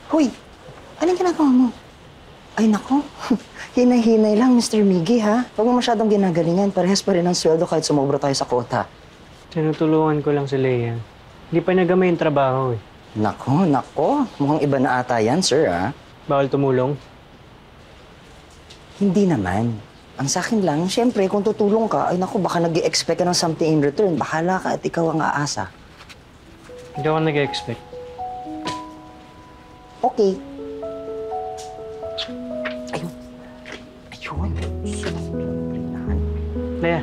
Hoy! Anong ginagawa mo? Ay, nako. Hinay-hinay lang, Mr. Miggy, ha? Huwag mo masyadong ginagalingan. Parehas pa rin ang sweldo kahit sumobra tayo sa kota. Tinutulungan ko lang si Leia. Hindi pa nagamay yung trabaho eh. Nako. Mukhang iba na ata yan, sir, ha? Bawal tumulong? Hindi naman. Ang sa akin lang, siyempre, kung tutulong ka, ay nako, baka nag-i-expect ka ng something in return. Bahala ka at ikaw ang aasa. Hindi ako nag-expect. Okay. Ayun. Ayun. Leia.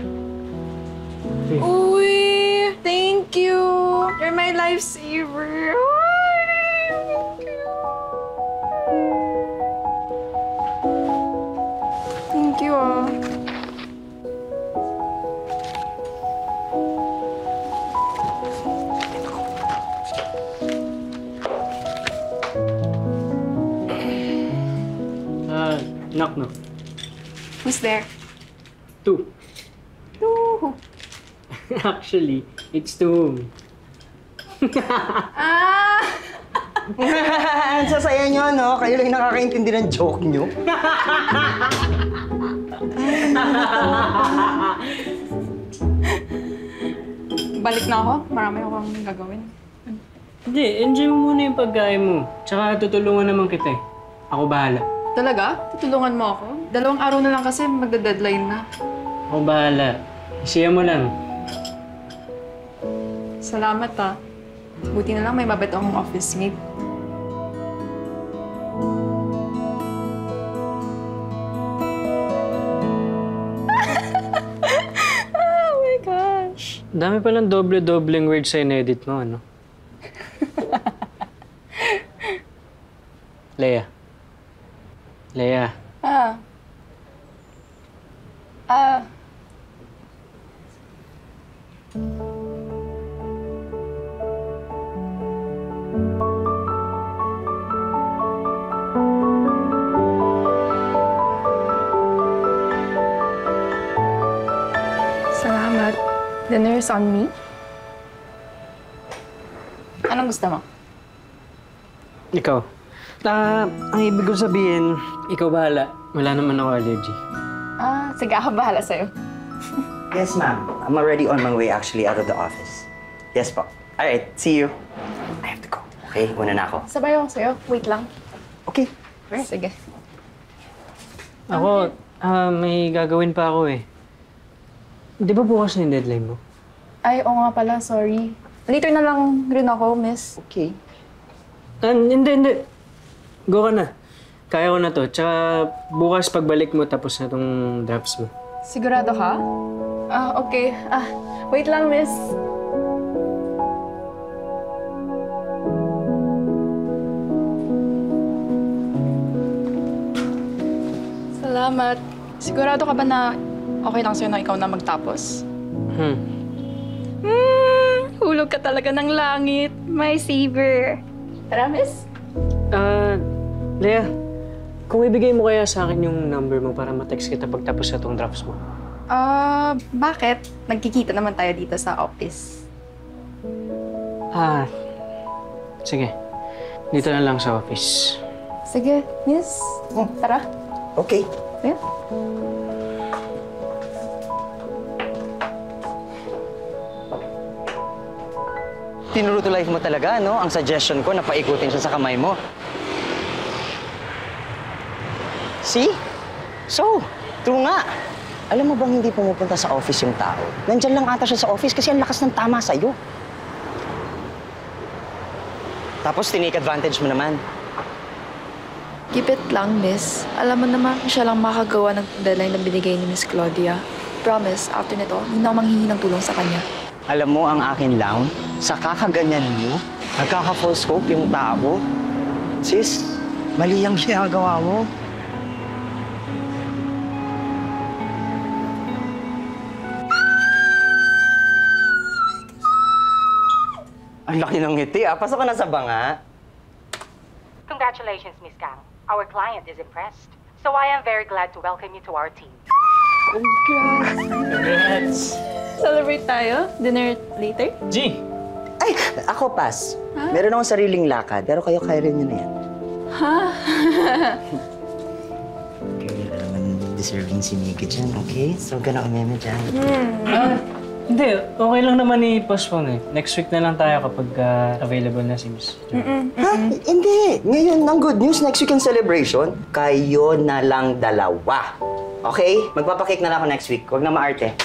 Hey. Uy! Thank you! You're my lifesaver! Thank you, ah. Knock. Who's there? 2. Ooh. Actually, it's 2. Ah! Ang sasaya nyo, no? Kayo lang nakakaintindi ng joke nyo. Balik na ako. Marami akong gagawin. Hindi, enjoy mo muna yung pagkain mo. Tsaka tutulungan naman kita eh. Ako bahala. Talaga? Tutulungan mo ako? 2 araw na lang kasi magda-deadline na. Ako bahala. Isiya mo lang. Salamat, ah. Buti na lang may mabait akong office mate. Oh my gosh! Dami palang doble-dobleng words sa in-edit mo, ano? Leia. Leia. Ah. Ah. Salamat. Dinner's on me. Anong gusto mo? Ikaw. Ang ibig ko sabihin, ikaw bahala. Wala naman ako allergy. Ah, sige, ako bahala sa'yo. Yes, ma'am. I'm already on my way actually out of the office. Yes po. Alright, see you. I have to go. Okay, una na ako. Sabay ako sa'yo. Wait lang. Okay. Sige. Ako, may gagawin pa ako eh. Di ba bukas na yung deadline mo? Ay, oo nga pala. Sorry. Later na lang rin ako, miss. Okay. Hindi. Go ka na. Kaya ko na to. Tsaka bukas pagbalik mo tapos na tong drafts mo. Sigurado ka? Ah, okay. Ah, wait lang, miss. Salamat. Sigurado ka ba na okay lang sa'yo na ikaw na magtapos? Hulog ka talaga ng langit. My saver. Tara, miss. Leia, kung ibigay mo kaya sa akin yung number mo para ma-text kita pagtapos na tong drafts mo. Bakit? Nagkikita naman tayo dito sa office. Sige. Dito na lang sa office. Sige, miss. Tara. Okay. Ayan. Tinuro to life mo talaga, no? Ang suggestion ko na paikutin siya sa kamay mo. See? So, true nga. Alam mo bang hindi pumupunta sa office yung tao? Nandyan lang ata siya sa office kasi ang lakas ng tama sa'yo. Tapos, tinake advantage mo naman. Keep it lang, miss. Alam mo naman, siya lang makagawa ng deadline na binigay ni Miss Claudia. Promise, after nito, hindi na ako manghihingi ng tulong sa kanya. Alam mo, ang akin lang, sa kakaganyan mo, nagkaka-full scope yung tao. Sis, mali ang ginagawa mo. Ang laki ng ngiti, ah. Pasok ka na sa banga. Congratulations, Miss Kang. Our client is impressed. So I am very glad to welcome you to our team. Congrats! Celebrate tayo? Dinner later? G! Ay, ako pas. Meron akong sariling lakad, pero kayo kaya rin yun na yan. Kaya naman deserving si Miggy dyan, okay? So, huwag ka na umeme dyan. Hindi, okay lang naman i-postpone eh. Next week na lang tayo kapag available na si Miss Jo. Ha? Hindi. Ngayon, ang good news, next weekend celebration, kayo na lang dalawa. Okay? Magpapakik na lang ako next week. Huwag na maarte.